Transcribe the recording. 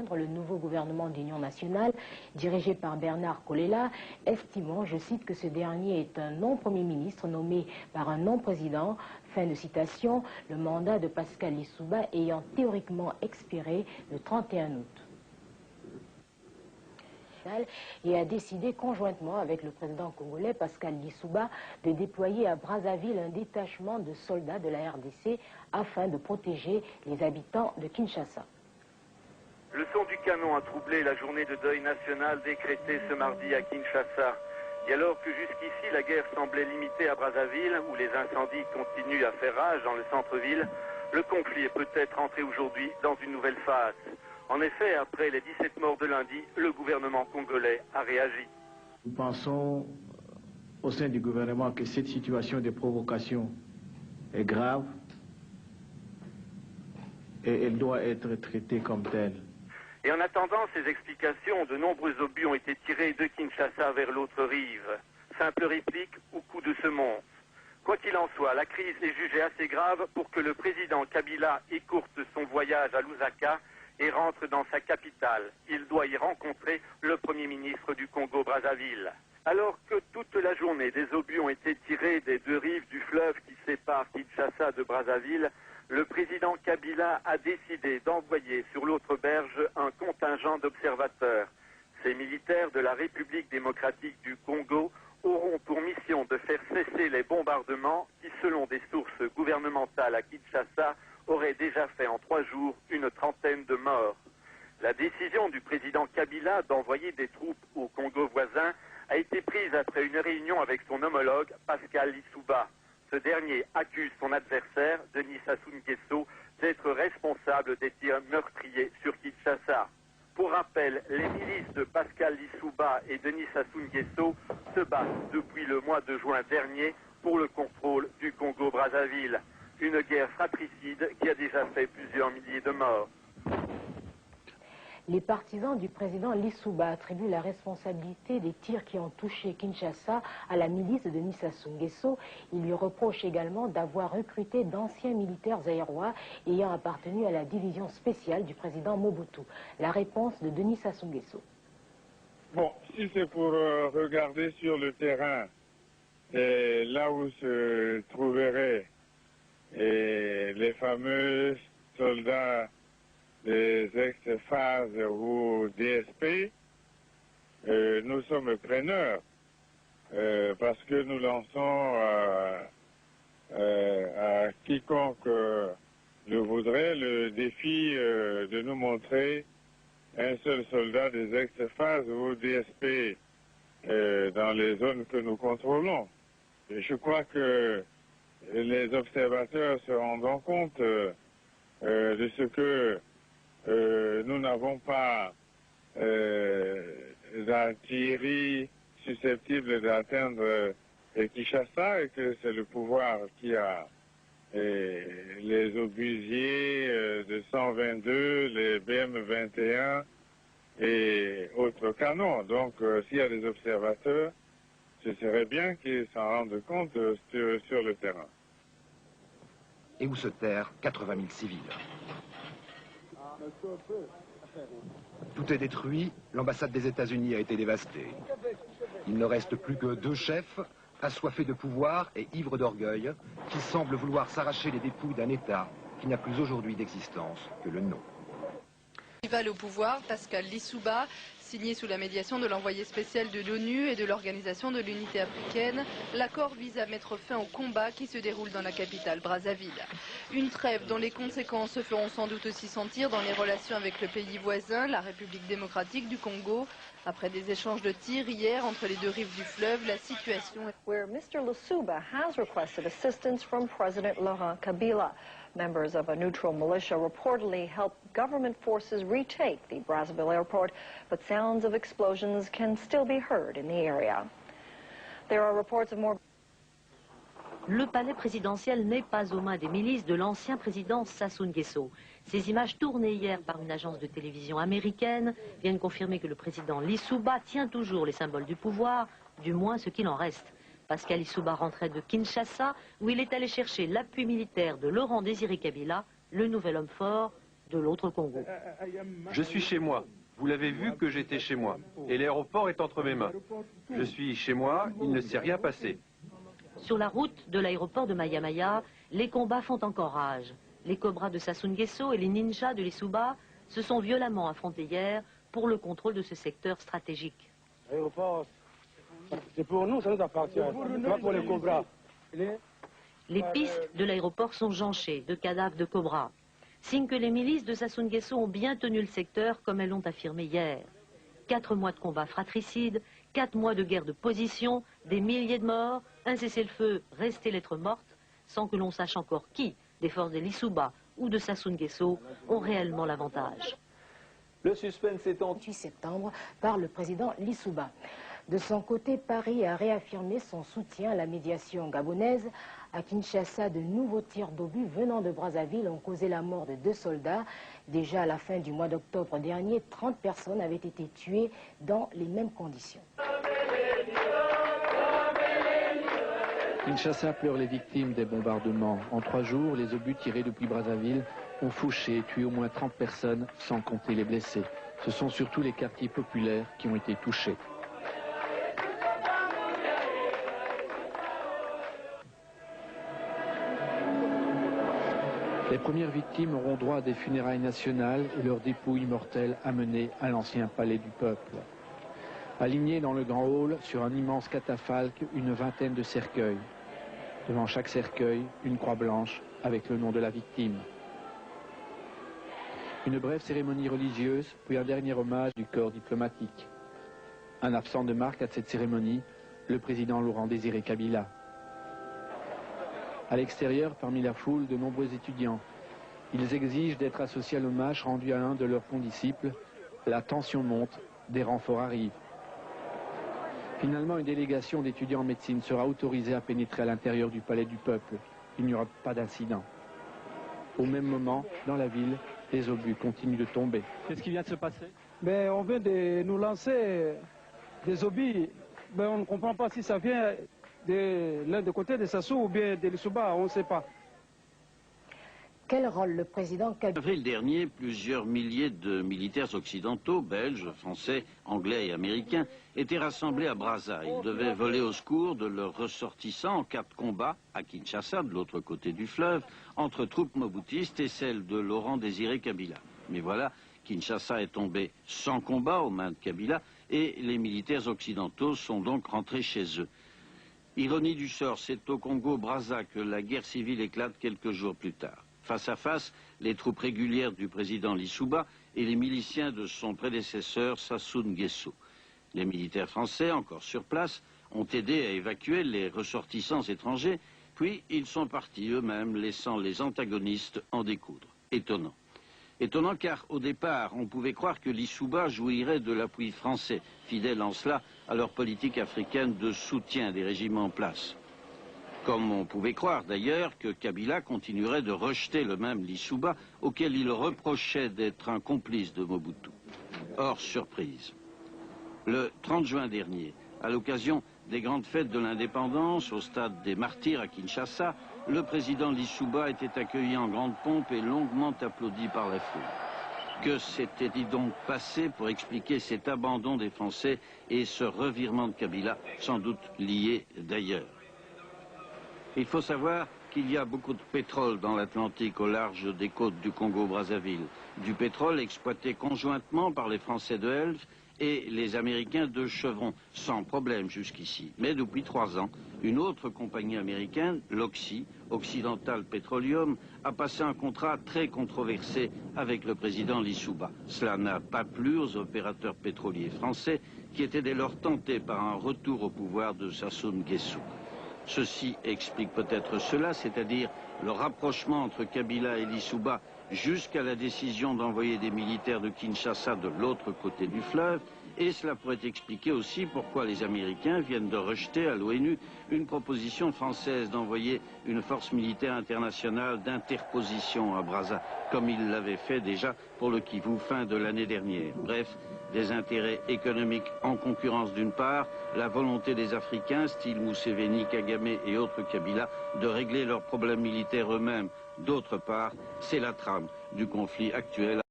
rejoindre le nouveau gouvernement d'union nationale dirigé par Bernard Kolela, estimant, je cite, que ce dernier est un non-premier ministre nommé par un non-président. Fin de citation, le mandat de Pascal Lissouba ayant théoriquement expiré le 31 août. Et a décidé conjointement avec le président congolais Pascal Lissouba de déployer à Brazzaville un détachement de soldats de la RDC afin de protéger les habitants de Kinshasa. Le son du canon a troublé la journée de deuil national décrétée ce mardi à Kinshasa. Et alors que jusqu'ici la guerre semblait limitée à Brazzaville, où les incendies continuent à faire rage dans le centre-ville, le conflit est peut-être entré aujourd'hui dans une nouvelle phase. En effet, après les 17 morts de lundi, le gouvernement congolais a réagi. Nous pensons au sein du gouvernement que cette situation de provocation est grave et elle doit être traitée comme telle. Et en attendant ces explications, de nombreux obus ont été tirés de Kinshasa vers l'autre rive. Simple réplique ou coup de semonce. Quoi qu'il en soit, la crise est jugée assez grave pour que le président Kabila écourte son voyage à Lusaka et rentre dans sa capitale. Il doit y rencontrer le Premier ministre du Congo-Brazzaville. Alors que toute la journée, des obus ont été tirés des deux rives du fleuve qui sépare Kinshasa de Brazzaville, le président Kabila a décidé d'envoyer sur l'autre berge un contingent d'observateurs. Ces militaires de la République démocratique du Congo auront pour mission de faire cesser les bombardements qui, selon des sources gouvernementales à Kinshasa, auraient déjà fait en 3 jours une trentaine de morts. La décision du président Kabila d'envoyer des troupes au Congo voisin a été prise après une réunion avec son homologue Pascal Lissouba. Ce dernier accuse son adversaire, Denis Sassou Nguesso, d'être responsable des tirs meurtriers sur Kinshasa. Pour rappel, les milices de Pascal Lissouba et Denis Sassou Nguesso se battent depuis le mois de juin dernier pour le contrôle du Congo-Brazzaville. Une guerre fratricide qui a déjà fait plusieurs milliers de morts. Les partisans du président Lissouba attribuent la responsabilité des tirs qui ont touché Kinshasa à la milice de Denis Sassou Nguesso. Ils lui reprochent également d'avoir recruté d'anciens militaires zaïrois ayant appartenu à la division spéciale du président Mobutu. La réponse de Denis Sassou Nguesso. Bon, si c'est pour regarder sur le terrain, là où se trouveraient les fameux soldats des ex-FAS ou DSP, nous sommes preneurs parce que nous lançons à quiconque le voudrait le défi de nous montrer un seul soldat des ex-FAS ou DSP dans les zones que nous contrôlons. Et je crois que les observateurs se rendront compte de ce que nous n'avons pas d'artillerie susceptible d'atteindre Kinshasa et que c'est le pouvoir qui a les obusiers de 122, les BM-21 et autres canons. Donc s'il y a des observateurs, ce serait bien qu'ils s'en rendent compte sur le terrain. Et où se terrent 80 000 civils. Tout est détruit, l'ambassade des États-Unis a été dévastée. Il ne reste plus que 2 chefs, assoiffés de pouvoir et ivres d'orgueil, qui semblent vouloir s'arracher les dépouilles d'un État qui n'a plus aujourd'hui d'existence que le nom. Rival au pouvoir, Pascal Lissouba, signé sous la médiation de l'envoyé spécial de l'ONU et de l'Organisation de l'Unité africaine, l'accord vise à mettre fin au combat qui se déroule dans la capitale Brazzaville. Une trêve dont les conséquences se feront sans doute aussi sentir dans les relations avec le pays voisin, la République démocratique du Congo. Après des échanges de tirs hier entre les deux rives du fleuve, la situation est... Where Mr. Lissouba has requested assistance from President Laurent Kabila. Members of a neutral militia reportedly helped government forces retake the Brazzaville airport, but sounds of explosions can still be heard in the area. There are reports of more... Le palais présidentiel n'est pas aux mains des milices de l'ancien président Sassou Nguesso. Ces images tournées hier par une agence de télévision américaine viennent confirmer que le président Lissouba tient toujours les symboles du pouvoir, du moins ce qu'il en reste. Pascal Lissouba rentrait de Kinshasa, où il est allé chercher l'appui militaire de Laurent Désiré Kabila, le nouvel homme fort de l'autre Congo. Je suis chez moi. Vous l'avez vu que j'étais chez moi. Et l'aéroport est entre mes mains. Je suis chez moi, il ne s'est rien passé. Sur la route de l'aéroport de Maya-Maya, les combats font encore rage. Les Cobras de Sassou Nguesso et les ninjas de l'Issouba se sont violemment affrontés hier pour le contrôle de ce secteur stratégique. L'aéroport, c'est pour nous, ça nous appartient. Pas pour les Cobras. Les pistes de l'aéroport sont jonchées de cadavres de Cobras. Signe que les milices de Sassou Nguesso ont bien tenu le secteur comme elles l'ont affirmé hier. 4 mois de combats fratricides, 4 mois de guerre de position, des milliers de morts, un cessez-le-feu resté lettre morte, sans que l'on sache encore qui, des forces de l'Issouba ou de Sassou Nguesso, ont réellement l'avantage. Le suspense étant 8 septembre par le président Lissouba. De son côté, Paris a réaffirmé son soutien à la médiation gabonaise. À Kinshasa, de nouveaux tirs d'obus venant de Brazzaville ont causé la mort de 2 soldats. Déjà à la fin du mois d'octobre dernier, 30 personnes avaient été tuées dans les mêmes conditions. Kinshasa pleure les victimes des bombardements. En 3 jours, les obus tirés depuis Brazzaville ont fauché et tué au moins 30 personnes, sans compter les blessés. Ce sont surtout les quartiers populaires qui ont été touchés. Les premières victimes auront droit à des funérailles nationales et leurs dépouilles mortelles amenées à l'ancien palais du peuple. Alignés dans le grand hall, sur un immense catafalque, une vingtaine de cercueils. Devant chaque cercueil, une croix blanche avec le nom de la victime. Une brève cérémonie religieuse, puis un dernier hommage du corps diplomatique. Un absent de marque à cette cérémonie, le président Laurent Désiré Kabila. À l'extérieur, parmi la foule, de nombreux étudiants. Ils exigent d'être associés à l'hommage rendu à un de leurs condisciples. La tension monte, des renforts arrivent. Finalement, une délégation d'étudiants en médecine sera autorisée à pénétrer à l'intérieur du palais du peuple. Il n'y aura pas d'incident. Au même moment, dans la ville, les obus continuent de tomber. Qu'est-ce qui vient de se passer? On vient de nous lancer des obus. On ne comprend pas si ça vient de l'un des côtés de Sassou ou bien de l'Issouba, on ne sait pas. Quel rôle le président Kabila? En avril dernier, plusieurs milliers de militaires occidentaux, belges, français, anglais et américains, étaient rassemblés à Brazza. Ils devaient voler au secours de leurs ressortissants en cas de combat à Kinshasa, de l'autre côté du fleuve, entre troupes mobutistes et celles de Laurent Désiré Kabila. Mais voilà, Kinshasa est tombé sans combat aux mains de Kabila et les militaires occidentaux sont donc rentrés chez eux. Ironie du sort, c'est au Congo-Brazza que la guerre civile éclate quelques jours plus tard. Face à face, les troupes régulières du président Lissouba et les miliciens de son prédécesseur Sassou Nguesso. Les militaires français, encore sur place, ont aidé à évacuer les ressortissants étrangers, puis ils sont partis eux-mêmes, laissant les antagonistes en découdre. Étonnant. Étonnant car, au départ, on pouvait croire que l'Issouba jouirait de l'appui français, fidèle en cela à leur politique africaine de soutien des régimes en place. Comme on pouvait croire d'ailleurs que Kabila continuerait de rejeter le même l'Issouba, auquel il reprochait d'être un complice de Mobutu. Or, surprise. Le 30 juin dernier, à l'occasion des grandes fêtes de l'indépendance au stade des Martyrs à Kinshasa, le président Lissouba était accueilli en grande pompe et longuement applaudi par la foule. Que s'était-il donc passé pour expliquer cet abandon des Français et ce revirement de Kabila, sans doute lié d'ailleurs? Il faut savoir qu'il y a beaucoup de pétrole dans l'Atlantique au large des côtes du Congo-Brazzaville. Du pétrole exploité conjointement par les Français de Helves et les Américains de Chevron, sans problème jusqu'ici. Mais depuis 3 ans, une autre compagnie américaine, l'Oxy, Occidental Petroleum, a passé un contrat très controversé avec le président Lissouba. Cela n'a pas plu aux opérateurs pétroliers français qui étaient dès lors tentés par un retour au pouvoir de Sassou Nguesso. Ceci explique peut-être cela, c'est-à-dire le rapprochement entre Kabila et Lissouba jusqu'à la décision d'envoyer des militaires de Kinshasa de l'autre côté du fleuve, et cela pourrait expliquer aussi pourquoi les Américains viennent de rejeter à l'ONU une proposition française d'envoyer une force militaire internationale d'interposition à Brazza, comme ils l'avaient fait déjà pour le Kivu fin de l'année dernière. Bref, des intérêts économiques en concurrence d'une part, la volonté des Africains, style Museveni, Kagame et autres Kabila, de régler leurs problèmes militaires eux-mêmes D'autre part, c'est la trame du conflit actuel.